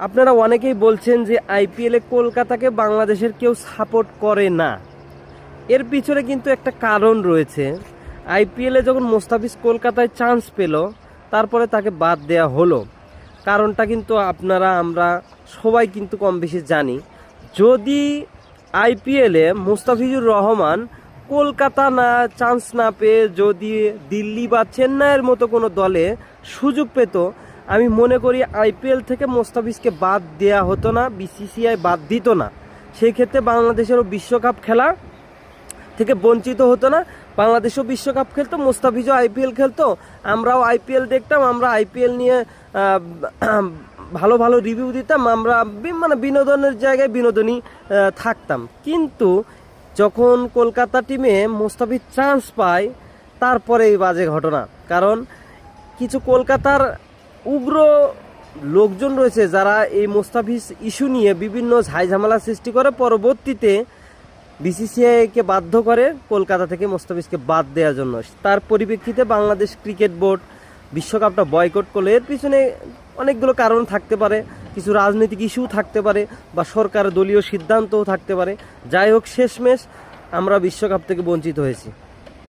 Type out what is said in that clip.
আপনারা অনেকেই বলছেন যে আইপিএলে কলকাতাকে বাংলাদেশের কেউ সাপোর্ট করে না। এর পিছনে কিন্তু একটা কারণ রয়েছে। আইপিএলে যখন মোস্তাফিজ কলকাতায় চান্স পেল, তারপরে তাকে বাদ দেয়া হলো। কারণটা কিন্তু আমরা সবাই কিন্তু কম বেশি জানি। যদি আইপিএলে মোস্তাফিজুর রহমান কলকাতা না চান্স না পেয়ে যদি দিল্লি বা চেন্নাইয়ের মতো কোনো দলে সুযোগ পেত, আমি মনে করি আইপিএল থেকে মোস্তাফিজকে বাদ দেয়া হতো না, বিসিসিআই বাদ দিত না। সেই ক্ষেত্রে বাংলাদেশেরও বিশ্বকাপ খেলা থেকে বঞ্চিত হতো না। বাংলাদেশও বিশ্বকাপ খেলতো, মোস্তাফিজও আইপিএল খেলতো, আমরাও আইপিএল দেখতাম, আমরা আইপিএল নিয়ে ভালো ভালো রিভিউ দিতাম, আমরা মানে বিনোদনের জায়গায় বিনোদনই থাকতাম। কিন্তু যখন কলকাতা টিমে মোস্তাফিজ চান্স পায়, তারপরে এই বাজে ঘটনা। কারণ কিছু কলকাতার উগ্র লোকজন রয়েছে যারা এই মোস্তাফিজ ইস্যু নিয়ে বিভিন্ন ঝামেলা সৃষ্টি করে, পরবর্তীতে বিসিসিআইকে বাধ্য করে কলকাতা থেকে মোস্তাফিজকে বাদ দেওয়ার জন্য। তার পরিপ্রেক্ষিতে বাংলাদেশ ক্রিকেট বোর্ড বিশ্বকাপটা বয়কট করলো। এর পিছনে অনেকগুলো কারণ থাকতে পারে, কিছু রাজনৈতিক ইস্যু থাকতে পারে, বা সরকার দলীয় সিদ্ধান্তও থাকতে পারে। যাই হোক, শেষমেশ আমরা বিশ্বকাপ থেকে বঞ্চিত হয়েছি।